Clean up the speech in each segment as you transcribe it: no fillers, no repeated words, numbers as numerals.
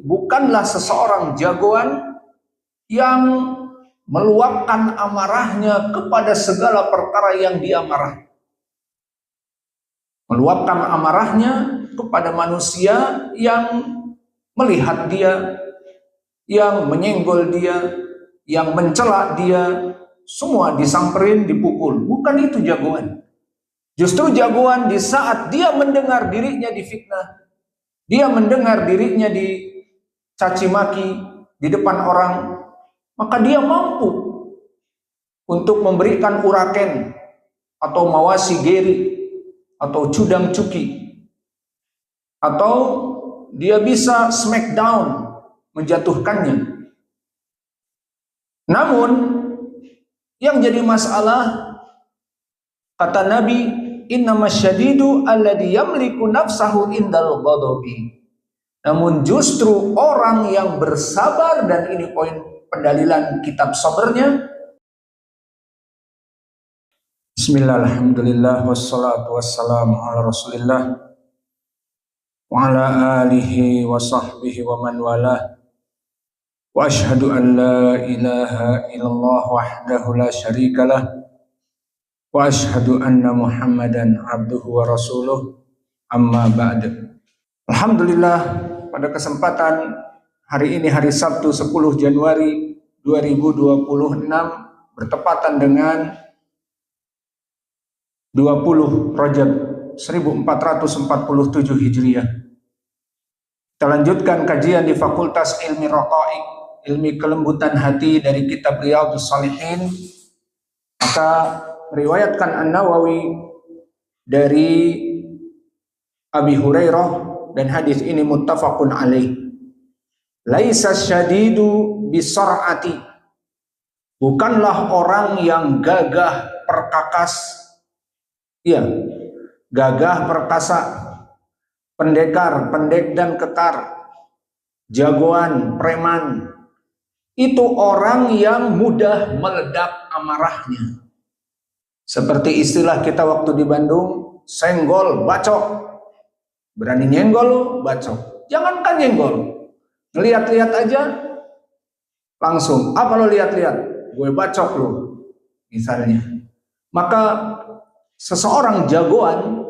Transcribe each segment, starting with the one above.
bukanlah seseorang jagoan yang meluapkan amarahnya kepada segala perkara yang dia marah. Meluapkan amarahnya kepada manusia yang melihat dia, yang menyenggol dia, yang mencela dia, semua disamperin, dipukul. Bukan itu jagoan. Justru jagoan di saat dia mendengar dirinya difitnah, dia mendengar dirinya dicaci maki di depan orang, maka dia mampu untuk memberikan uraken atau mawasi geri atau cudang cuki, atau dia bisa smackdown, menjatuhkannya. Namun yang jadi masalah, kata Nabi, innamasyadidu alladhi yamliku nafsahu indal ghadabi. Namun justru orang yang bersabar, dan ini poin pendalilan kitab sabarnya. Bismillah, alhamdulillah, wassalatu wassalamu ala rasulillah wa ala alihi wa sahbihi wa man walah. Wa ashhadu an la ilaha illallah wahdahu la syarikalah wa ashhadu anna Muhammadan abduhu wa rasuluh, amma ba'd. Alhamdulillah, pada kesempatan hari ini, hari Sabtu 10 Januari 2026, bertepatan dengan 20 Rajab 1447 Hijriah. Kita lanjutkan kajian di Fakultas Ilmi Raqaiq, ilmi kelembutan hati, dari kitab Riyadhus Shalihin. Maka meriwayatkan An-Nawawi dari Abi Hurairah, dan hadis ini muttafaqun alaih. Laisa syadidu bisar'ati, bukanlah orang yang gagah perkakas, ya, gagah perkasa, pendekar, pendek dan kekar, jagoan, preman. Itu orang yang mudah meledak amarahnya. Seperti istilah kita waktu di Bandung, senggol, bacok. Berani nyenggol, bacok. Jangankan nyenggol, ngeliat-liat aja langsung, apa lo lihat-lihat, gue bacok lo, misalnya. Maka seseorang jagoan,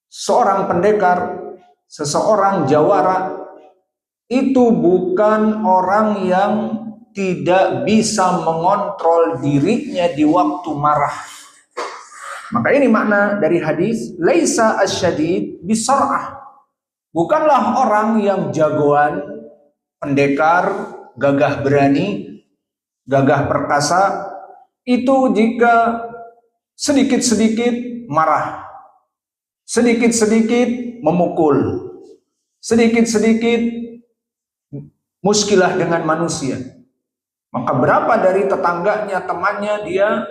seorang pendekar, seseorang jawara, itu bukan orang yang tidak bisa mengontrol dirinya di waktu marah. Maka ini makna dari hadis, laisa asyadid bisar'ah. Bukanlah orang yang jagoan, pendekar, gagah berani, gagah perkasa, itu jika sedikit-sedikit marah, sedikit-sedikit memukul, sedikit-sedikit muskilah dengan manusia. Maka berapa dari tetangganya, temannya, dia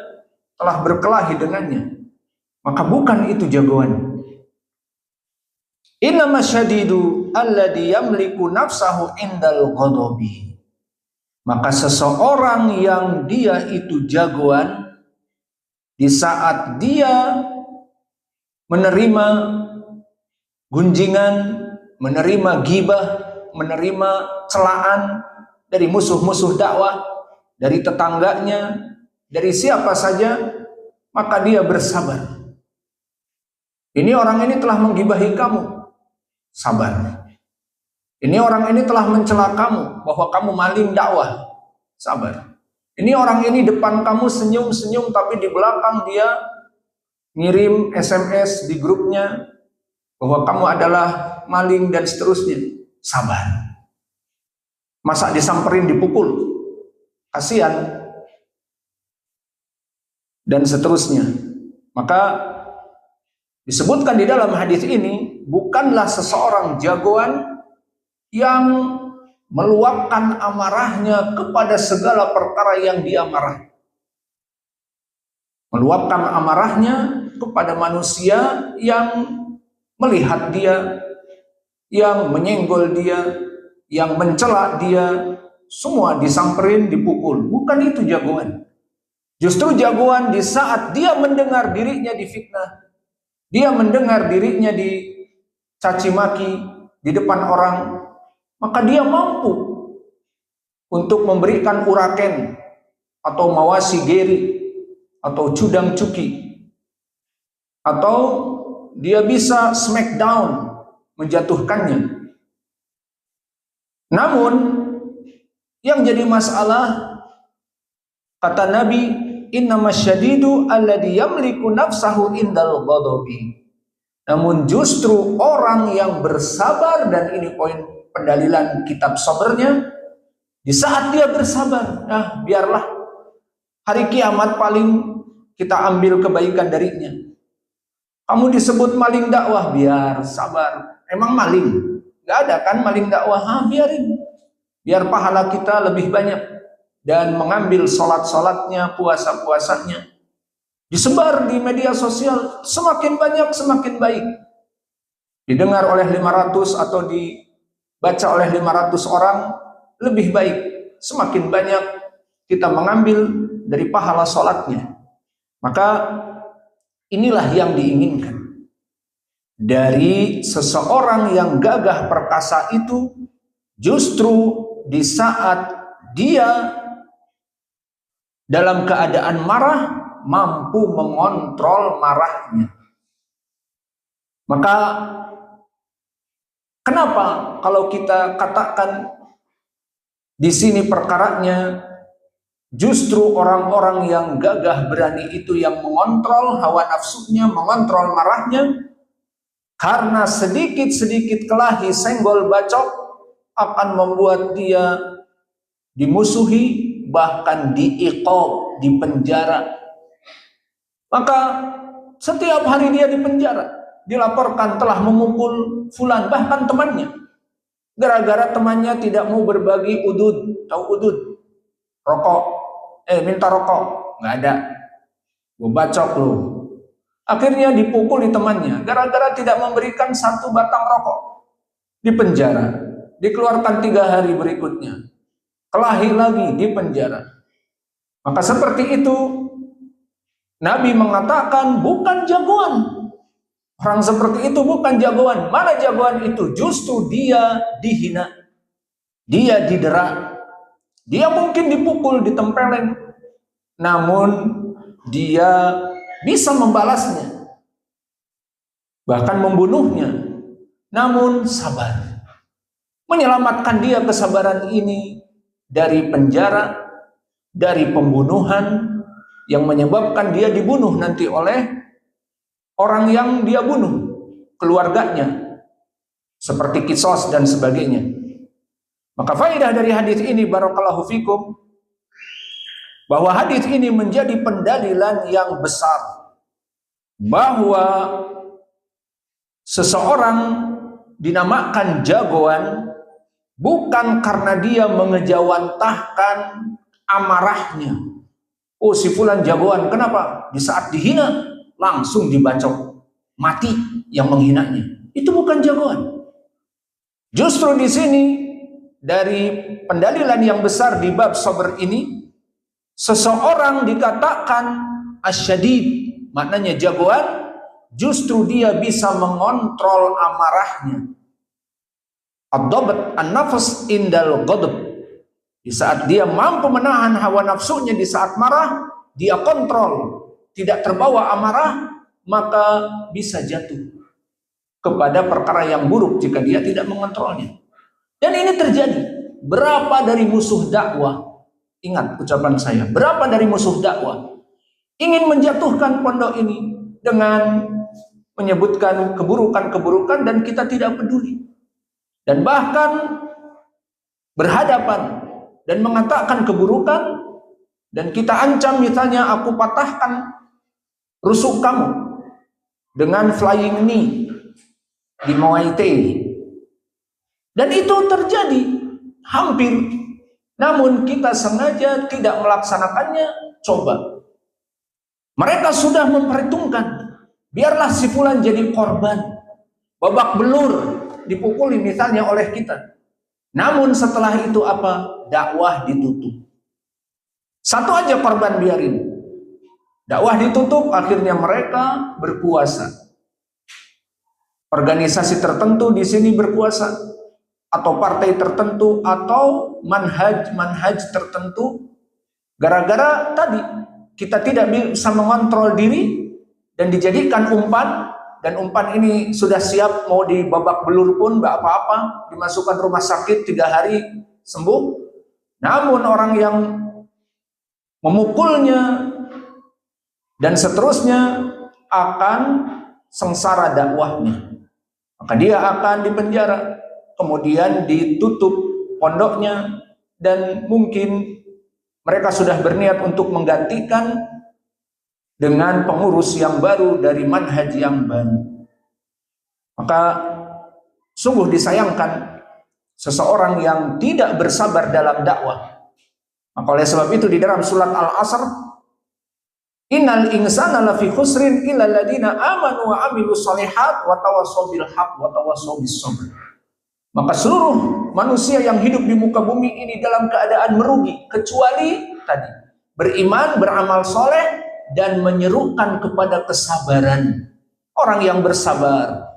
telah berkelahi dengannya. Maka bukan itu jagoan. Innamasyadidu alladhi yamliku nafsahu indal ghadabi. Maka seseorang yang dia itu jagoan di saat dia menerima gunjingan, menerima ghibah, menerima celaan dari musuh-musuh dakwah, dari tetangganya, dari siapa saja, maka dia bersabar. Ini orang ini telah menggibahi kamu, sabar. Ini orang ini telah mencela kamu bahwa kamu maling dakwah, sabar. Ini orang ini depan kamu senyum-senyum, tapi di belakang dia ngirim SMS di grupnya bahwa kamu adalah maling dan seterusnya, sabar. Masa disamperin, dipukul, kasihan, dan seterusnya. Maka disebutkan di dalam hadis ini, bukanlah seseorang jagoan yang meluapkan amarahnya kepada segala perkara yang dia marah. Meluapkan amarahnya kepada manusia yang melihat dia, yang menyenggol dia, yang mencela dia, semua disamperin, dipukul. Bukan itu jagoan. Justru jagoan di saat dia mendengar dirinya difitnah, dia mendengar dirinya dicaci maki di depan orang, maka dia mampu untuk memberikan uraken atau mawasi geri atau cudang cuki, atau dia bisa smackdown, menjatuhkannya. Namun yang jadi masalah, kata Nabi, innamasyadidu alladhi yamliku nafsahu indal ghadabi. Namun justru orang yang bersabar, dan ini poin pendalilan kitab sabarnya, di saat dia bersabar, nah biarlah hari kiamat paling kita ambil kebaikan darinya. Kamu disebut maling dakwah, biar sabar. Emang maling? Gak ada kan maling dakwah? Biarin. Biar pahala kita lebih banyak. Dan mengambil sholat-sholatnya, puasa-puasanya, disebar di media sosial, semakin banyak semakin baik. Didengar oleh 500 atau dibaca oleh 500 orang, lebih baik. Semakin banyak kita mengambil dari pahala sholatnya. Maka inilah yang diinginkan dari seseorang yang gagah perkasa itu. Justru di saat dia dalam keadaan marah, mampu mengontrol marahnya. Maka kenapa kalau kita katakan di sini perkaranya justru orang-orang yang gagah berani itu yang mengontrol hawa nafsunya, mengontrol marahnya, karena sedikit-sedikit kelahi senggol bacok akan membuat dia dimusuhi, bahkan diiqab, dipenjara. Maka setiap hari dia dipenjara, dilaporkan telah memukul fulan, bahkan temannya, gara-gara temannya tidak mau berbagi udud. Tahu udud? Rokok. Minta rokok, nggak ada, gue bacok lu. Akhirnya dipukul di temannya gara-gara tidak memberikan 1 batang rokok, dipenjara, dikeluarkan 3 hari berikutnya, kelahi lagi, dipenjara. Maka seperti itu Nabi mengatakan bukan jagoan. Orang seperti itu bukan jagoan. Mana jagoan itu? Justru dia dihina, dia didera, dia mungkin dipukul, ditempeleng, namun dia bisa membalasnya, bahkan membunuhnya, namun sabar, menyelamatkan dia kesabaran ini dari penjara, dari pembunuhan yang menyebabkan dia dibunuh nanti oleh orang yang dia bunuh, keluarganya, seperti kisos dan sebagainya. Maka faedah dari hadis ini, barakallahu fikum, bahwa hadis ini menjadi pendalilan yang besar bahwa seseorang dinamakan jagoan bukan karena dia mengejawantahkan amarahnya. Oh, si fulan jagoan, kenapa? Di saat dihina langsung dibacok mati yang menghinanya. Itu bukan jagoan. Justru di sini dari pendalilan yang besar di bab sabar ini, seseorang dikatakan asyadid, maknanya jagoan, justru dia bisa mengontrol amarahnya. Ad-dabt an-nafs indal ghadab. Di saat dia mampu menahan hawa nafsunya di saat marah, dia kontrol, tidak terbawa amarah, maka bisa jatuh kepada perkara yang buruk jika dia tidak mengontrolnya. Dan ini terjadi. Berapa dari musuh dakwah, ingat ucapan saya, berapa dari musuh dakwah ingin menjatuhkan pondok ini dengan menyebutkan keburukan-keburukan dan kita tidak peduli, dan bahkan berhadapan dan mengatakan keburukan, dan kita ancam, misalnya aku patahkan rusuk kamu dengan flying knee di Muay Thai. Dan itu terjadi hampir, namun kita sengaja tidak melaksanakannya. Coba, mereka sudah memperhitungkan, biarlah si fulan jadi korban, babak belur, dipukuli misalnya oleh kita. Namun setelah itu apa? Dakwah ditutup. Satu aja korban biarin, dakwah ditutup, akhirnya mereka berkuasa. Organisasi tertentu di sini berkuasa, atau partai tertentu atau manhaj tertentu, gara-gara tadi kita tidak bisa mengontrol diri dan dijadikan umpan, dan umpan ini sudah siap mau dibabak belur pun nggak apa-apa, dimasukkan rumah sakit 3 hari sembuh. Namun orang yang memukulnya dan seterusnya akan sengsara dakwahnya, maka dia akan dipenjara, kemudian ditutup pondoknya, dan mungkin mereka sudah berniat untuk menggantikan dengan pengurus yang baru dari manhaj yang baru. Maka sungguh disayangkan seseorang yang tidak bersabar dalam dakwah. Maka oleh sebab itu di dalam surat Al-Asr, innal insana lafi khusrin illa alladziina aamanu wa 'amilus shalihat wa tawassaw bil haqq wa tawassaw bis sabr. Maka seluruh manusia yang hidup di muka bumi ini dalam keadaan merugi, kecuali tadi beriman, beramal soleh, dan menyerukan kepada kesabaran. Orang yang bersabar.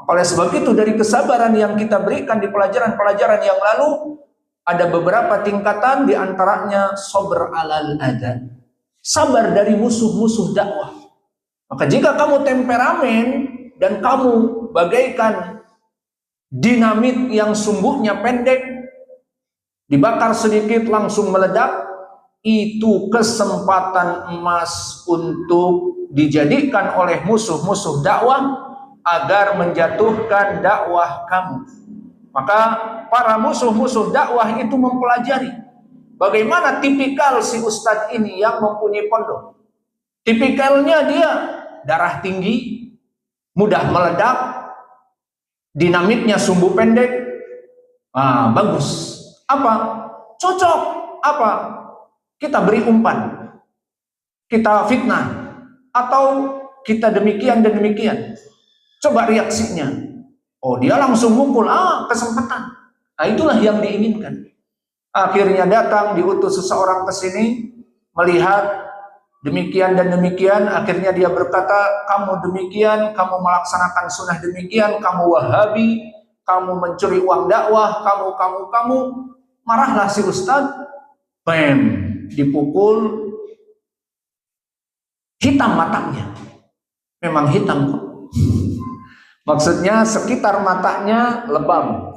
Oleh sebab itu dari kesabaran yang kita berikan di pelajaran-pelajaran yang lalu, ada beberapa tingkatan, di antaranya sabr alal adha, sabar dari musuh-musuh dakwah. Maka jika kamu temperamen dan kamu bagaikan dinamit yang sumbunya pendek, dibakar sedikit langsung meledak, itu kesempatan emas untuk dijadikan oleh musuh-musuh dakwah agar menjatuhkan dakwah kamu. Maka para musuh-musuh dakwah itu mempelajari bagaimana tipikal si ustadz ini yang mempunyai pondok. Tipikalnya dia darah tinggi, mudah meledak, dinamitnya sumbu pendek. Bagus. Apa? Cocok. Apa? Kita beri umpan, kita fitnah, atau kita demikian dan demikian. Coba reaksinya. Oh, dia langsung mukul. Kesempatan. Nah, itulah yang diinginkan. Akhirnya datang, diutus seseorang ke sini, melihat demikian dan demikian. Akhirnya dia berkata, kamu demikian, kamu melaksanakan sunnah demikian, kamu wahabi, kamu mencuri uang dakwah, kamu. Marahlah si ustadz, bam, dipukul, hitam matanya. Memang hitam kok. Maksudnya sekitar matanya lebam.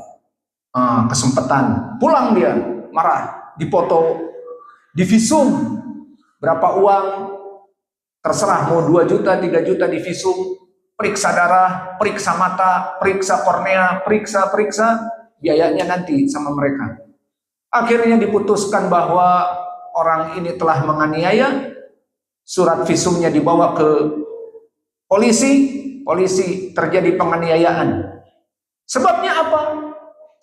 Kesempatan. Pulang dia, marah, dipoto, divisum. Berapa uang? Terserah, mau 2 juta, 3 juta divisum. Periksa darah, periksa mata, periksa kornea, periksa. Biayanya nanti sama mereka. Akhirnya diputuskan bahwa orang ini telah menganiaya. Surat visumnya dibawa ke polisi. Polisi, terjadi penganiayaan. Sebabnya apa?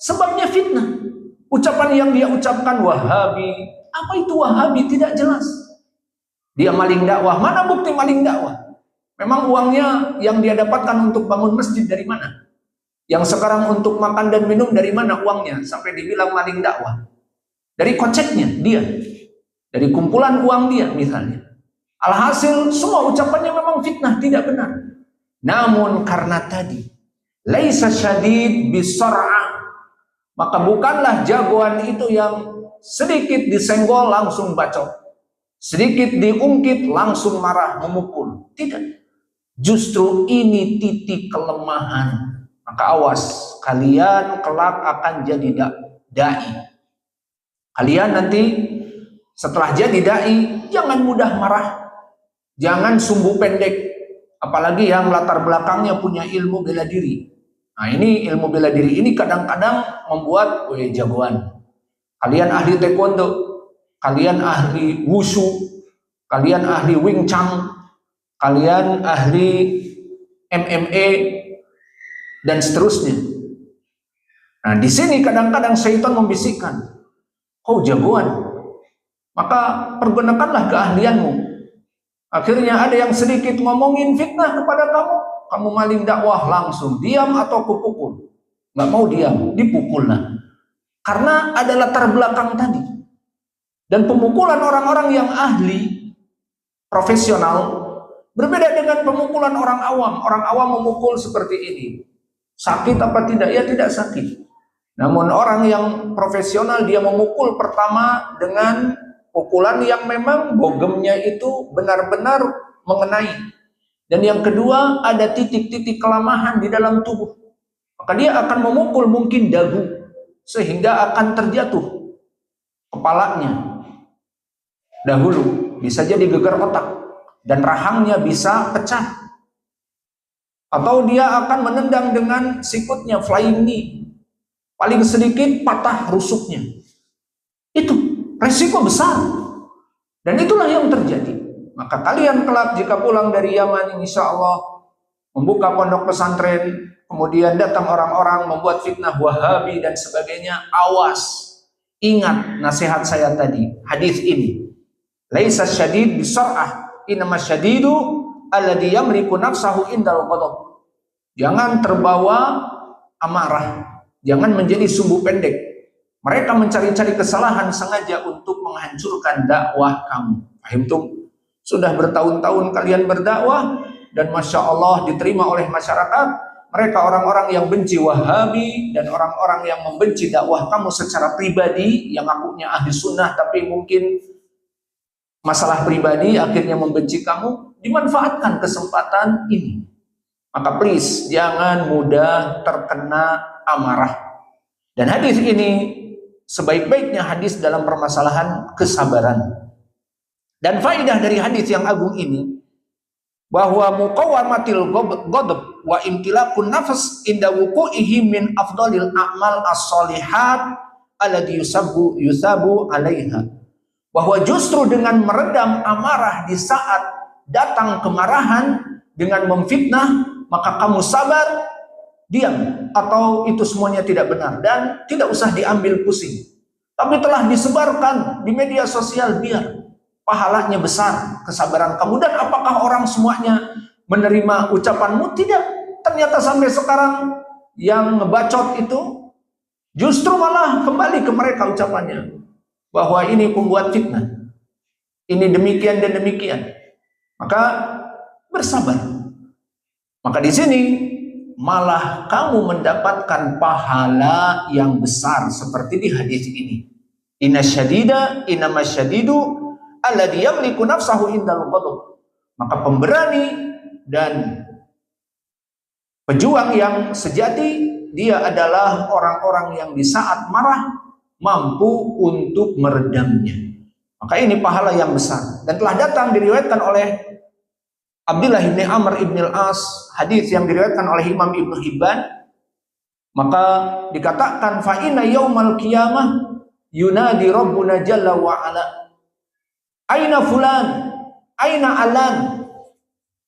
Sebabnya fitnah. Ucapan yang dia ucapkan wahabi. Apa itu wahabi? Tidak jelas. Dia maling dakwah. Mana bukti maling dakwah? Memang uangnya yang dia dapatkan untuk bangun masjid dari mana? Yang sekarang untuk makan dan minum dari mana uangnya? Sampai dibilang maling dakwah. Dari koceknya dia. Dari kumpulan uang dia misalnya. Alhasil semua ucapannya memang fitnah, tidak benar. Namun karena tadi laisa syadid bisar'ah, maka bukanlah jagoan itu yang sedikit disenggol langsung bacok, sedikit diungkit langsung marah memukul. Tidak. Justru ini titik kelemahan. Maka awas, kalian kelak akan jadi dai. Kalian nanti setelah jadi dai jangan mudah marah, jangan sumbu pendek. Apalagi yang latar belakangnya punya ilmu bela diri. Nah, ini ilmu bela diri ini kadang-kadang membuat jagoan. Kalian ahli taekwondo, kalian ahli wushu, kalian ahli wing chun, kalian ahli MMA, dan seterusnya. Nah, di sini kadang-kadang syaitan membisikkan, kau jagoan, maka pergunakanlah keahlianmu. Akhirnya ada yang sedikit ngomongin fitnah kepada kamu maling dakwah, langsung diam atau kupukul. Nggak mau diam, dipukullah. Karena ada latar belakang tadi. Dan pemukulan orang-orang yang ahli, profesional, berbeda dengan pemukulan orang awam. Orang awam memukul seperti ini. Sakit apa tidak? Ya tidak sakit. Namun orang yang profesional dia memukul pertama dengan pukulan yang memang bogemnya itu benar-benar mengenai. Dan yang kedua ada titik-titik kelemahan di dalam tubuh. Maka dia akan memukul mungkin dagu sehingga akan terjatuh kepalanya. Dahulu bisa jadi gegar otak dan rahangnya bisa pecah. Atau dia akan menendang dengan sikutnya, flying knee. Paling sedikit patah rusuknya. Itu resiko besar. Dan itulah yang terjadi. Maka kalian kelak jika pulang dari Yaman, insya Allah membuka pondok pesantren, kemudian datang orang-orang membuat fitnah Wahabi dan sebagainya, awas. Ingat nasihat saya tadi, hadis ini. Laisa syadid bisar'ah, innama syadidu alladhi yamliku nafsahu indal ghadab. Jangan terbawa amarah. Jangan menjadi sumbu pendek. Mereka mencari-cari kesalahan sengaja untuk menghancurkan dakwah kamu. Paham tuh? Sudah bertahun-tahun kalian berdakwah dan Masya Allah diterima oleh masyarakat. Mereka orang-orang yang benci Wahabi dan orang-orang yang membenci dakwah kamu secara pribadi, yang akunya ahli sunnah tapi mungkin masalah pribadi akhirnya membenci kamu. Dimanfaatkan kesempatan ini. Maka please jangan mudah terkena amarah. Dan hadis ini sebaik-baiknya hadis dalam permasalahan kesabaran. Dan faidah dari hadis yang agung ini bahwa muqawamatil ghadab wa imtilakun nafs inda wuqu'ihi min afdalil a'mal as-solihat alladhi yusabu 'alaiha. Bahwa justru dengan meredam amarah di saat datang kemarahan dengan memfitnah, maka kamu sabar, diam, atau itu semuanya tidak benar dan tidak usah diambil pusing. Tapi telah disebarkan di media sosial, biar pahalanya besar kesabaran kamu. Dan apakah orang semuanya menerima ucapanmu? Tidak. Ternyata sampai sekarang yang ngebacot itu justru malah kembali ke mereka ucapannya bahwa ini pembuat fitnah, ini demikian dan demikian. Maka bersabar. Maka di sini malah kamu mendapatkan pahala yang besar seperti di hadis ini. Inna syadida innama syadidu alladhi yamliku nafsahu indal ghadab. Maka pemberani dan pejuang yang sejati dia adalah orang-orang yang di saat marah mampu untuk meredamnya. Maka ini pahala yang besar dan telah datang diriwayatkan oleh Abdullah bin Amr bin al-As, hadis yang diriwayatkan oleh Imam Ibnu Hibban. Maka dikatakan fa inna yaumal qiyamah yunadi rabbuna jalla wa ala aina fulan aina alan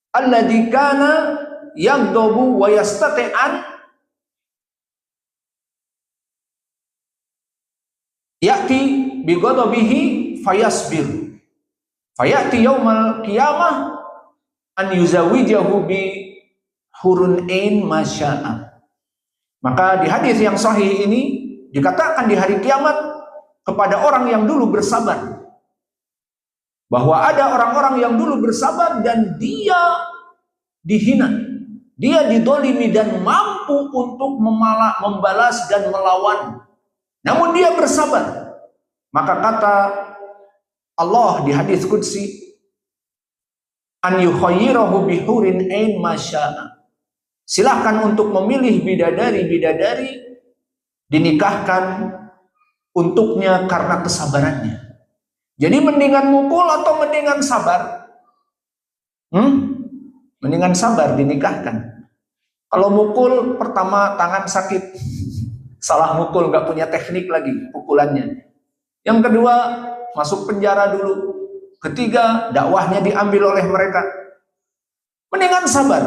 alladhi kana yaghdabu wa yastati'an ya'ti bi ghadabihi fayasbir fayati yaumal qiyamah an yuzawijahu bi hurun ain masya'a. Maka di hadis yang sahih ini dikatakan di hari kiamat kepada orang yang dulu bersabar, bahwa ada orang-orang yang dulu bersabar dan dia dihina, dia didolimi dan mampu untuk membalas dan melawan, namun dia bersabar. Maka kata Allah di hadis qudsi, an yukhayyirahu bihurin ain masya'a. Silahkan untuk memilih bidadari-bidadari dinikahkan untuknya karena kesabarannya. Jadi mendingan mukul atau mendingan sabar? Mendingan sabar dinikahkan. Kalau mukul pertama tangan sakit, salah mukul, nggak punya teknik lagi pukulannya. Yang kedua masuk penjara dulu. Ketiga, dakwahnya diambil oleh mereka. Mendingan sabar,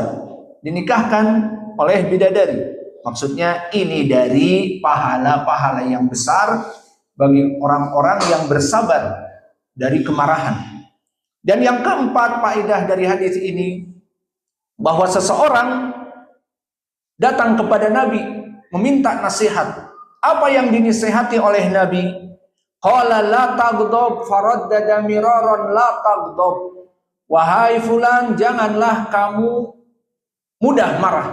dinikahkan oleh bidadari. Maksudnya ini dari pahala-pahala yang besar bagi orang-orang yang bersabar dari kemarahan. Dan yang keempat, faedah dari hadis ini, bahwa seseorang datang kepada Nabi meminta nasihat. Apa yang dinasihati oleh Nabi? Qala la taghdab, faraddada miraran la taghdab. Wahai fulan, janganlah kamu mudah marah.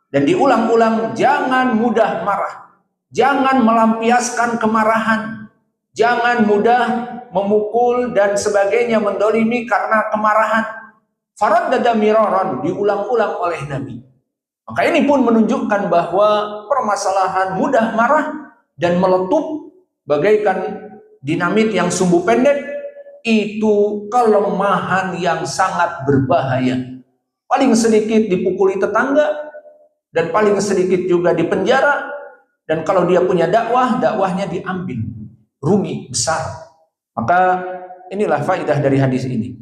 Dan diulang-ulang, jangan mudah marah. Jangan melampiaskan kemarahan. Jangan mudah memukul dan sebagainya, mendolimi karena kemarahan. Faraddada miraran, diulang-ulang oleh Nabi. Maka ini pun menunjukkan bahwa permasalahan mudah marah dan meletup bagaikan dinamit yang sumbu pendek itu kelemahan yang sangat berbahaya. Paling sedikit dipukuli tetangga, dan paling sedikit juga dipenjara, dan kalau dia punya dakwah, dakwahnya diambil, rugi besar. Maka inilah faedah dari hadis ini.